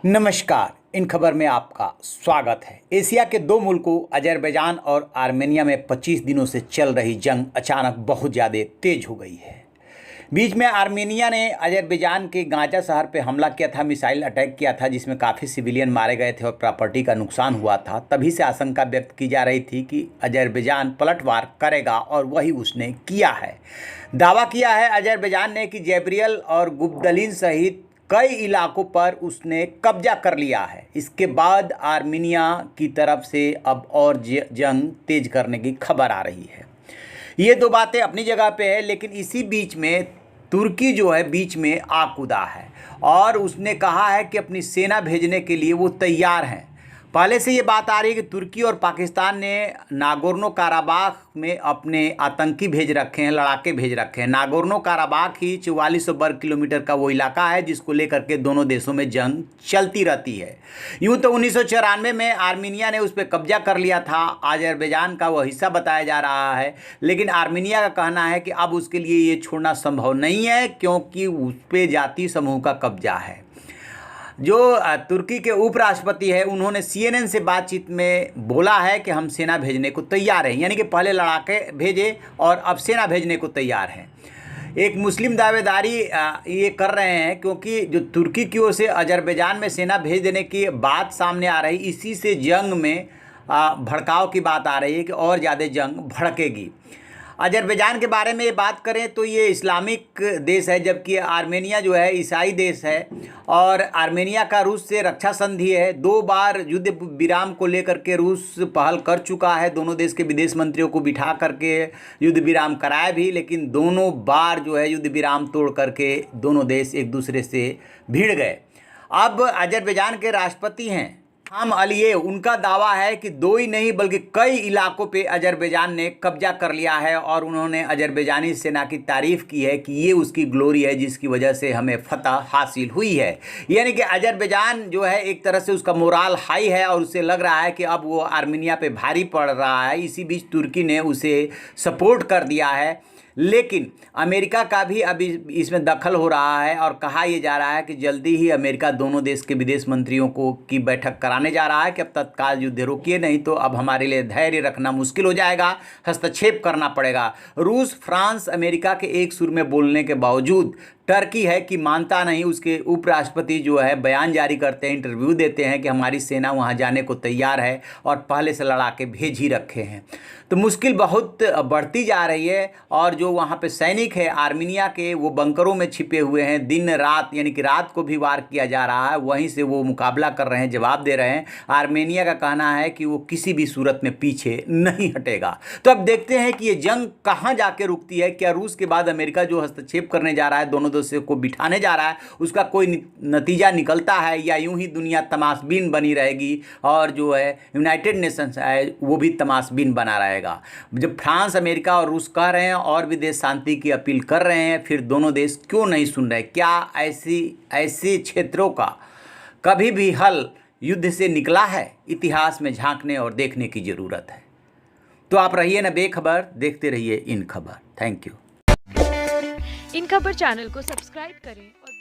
नमस्कार। इन खबर में आपका स्वागत है। एशिया के दो मुल्कों अजरबैजान और आर्मेनिया में 25 दिनों से चल रही जंग अचानक बहुत ज़्यादा तेज हो गई है। बीच में आर्मेनिया ने अजरबैजान के गाजा शहर पर हमला किया था, मिसाइल अटैक किया था, जिसमें काफ़ी सिविलियन मारे गए थे और प्रॉपर्टी का नुकसान हुआ था। तभी से आशंका व्यक्त की जा रही थी कि अजरबैजान पलटवार करेगा और वही उसने किया है। दावा किया है अजरबैजान ने कि जैब्रियल और गुब्दलिन सहित कई इलाकों पर उसने कब्जा कर लिया है। इसके बाद आर्मीनिया की तरफ से अब और जंग तेज करने की खबर आ रही है। ये दो बातें अपनी जगह पे है, लेकिन इसी बीच में तुर्की जो है बीच में आ कूदा है और उसने कहा है कि अपनी सेना भेजने के लिए वो तैयार हैं। पहले से ये बात आ रही है कि तुर्की और पाकिस्तान ने नागोर्नो काराबाख में अपने आतंकी भेज रखे हैं, लड़ाके भेज रखे हैं। नागोर्नो काराबाख ही 4400 वर्ग किलोमीटर का वो इलाका है जिसको लेकर के दोनों देशों में जंग चलती रहती है। यूँ तो 1994 में आर्मीनिया ने उस पर कब्जा कर लिया था, अजरबैजान का वो हिस्सा बताया जा रहा है, लेकिन आर्मीनिया का कहना है कि अब उसके लिए ये छोड़ना संभव नहीं है क्योंकि उस पर जातीय समूह का कब्जा है। जो तुर्की के उपराष्ट्रपति है उन्होंने CNN से बातचीत में बोला है कि हम सेना भेजने को तैयार हैं, यानी कि पहले लड़ाके भेजे और अब सेना भेजने को तैयार हैं। एक मुस्लिम दावेदारी ये कर रहे हैं क्योंकि जो तुर्की की ओर से अजरबैजान में सेना भेज देने की बात सामने आ रही, इसी से जंग में भड़काव की बात आ रही है कि और ज़्यादा जंग भड़केगी। अजरबैजान के बारे में ये बात करें तो ये इस्लामिक देश है, जबकि आर्मेनिया जो है ईसाई देश है और आर्मेनिया का रूस से रक्षा संधि है। 2 बार युद्ध विराम को लेकर के रूस पहल कर चुका है, दोनों देश के विदेश मंत्रियों को बिठा करके युद्ध विराम कराया भी, लेकिन दोनों बार जो है युद्ध विराम तोड़ करके दोनों देश एक दूसरे से भिड़ गए। अब अजरबैजान के राष्ट्रपति हैं हम अलियेव, उनका दावा है कि 2 ही नहीं बल्कि कई इलाकों पे अजरबैजान ने कब्जा कर लिया है और उन्होंने अजरबैजानी सेना की तारीफ़ की है कि ये उसकी ग्लोरी है जिसकी वजह से हमें फतह हासिल हुई है। यानी कि अजरबैजान जो है एक तरह से उसका मोराल हाई है और उसे लग रहा है कि अब वो आर्मीनिया पे भारी पड़ रहा है। इसी बीच तुर्की ने उसे सपोर्ट कर दिया है, लेकिन अमेरिका का भी अभी इसमें दखल हो रहा है और कहा यह जा रहा है कि जल्दी ही अमेरिका दोनों देश के विदेश मंत्रियों को की बैठक कराने जा रहा है कि अब तत्काल युद्ध रोकिए, नहीं तो अब हमारे लिए धैर्य रखना मुश्किल हो जाएगा, हस्तक्षेप करना पड़ेगा। रूस, फ्रांस, अमेरिका के एक सुर में बोलने के बावजूद टर्की है कि मानता नहीं। उसके उपराष्ट्रपति जो है बयान जारी करते हैं, इंटरव्यू देते हैं कि हमारी सेना वहां जाने को तैयार है और पहले से लड़ा के भेज ही रखे हैं। तो मुश्किल बहुत बढ़ती जा रही है और जो वहां पे सैनिक है आर्मीनिया के वो बंकरों में छिपे हुए हैं, दिन रात यानी कि रात को भी वार किया जा रहा है, वहीं से वो मुकाबला कर रहे हैं, जवाब दे रहे हैं। आर्मेनिया का कहना है कि वो किसी भी सूरत में पीछे नहीं हटेगा। तो अब देखते हैं कि ये जंग कहाँ जाके रुकती है। क्या रूस के बाद अमेरिका जो हस्तक्षेप करने जा रहा है, दोनों देशों को बिठाने जा रहा है, उसका कोई नतीजा निकलता है या यूं ही दुनिया तमाशबीन बनी रहेगी और जो है यूनाइटेड नेशंस है वो भी तमाशबीन बना रहेगा। जब फ्रांस, अमेरिका और रूस कह रहे हैं और भी देश शांति की अपील कर रहे हैं, फिर दोनों देश क्यों नहीं सुन रहे? क्या ऐसे क्षेत्रों का कभी भी हल युद्ध से निकला है? इतिहास में झांकने और देखने की ज़रूरत है। तो आप रहिए ना बेखबर, देखते रहिए इन खबर। Thank you. इन खबर चैनल को सब्सक्राइब करें और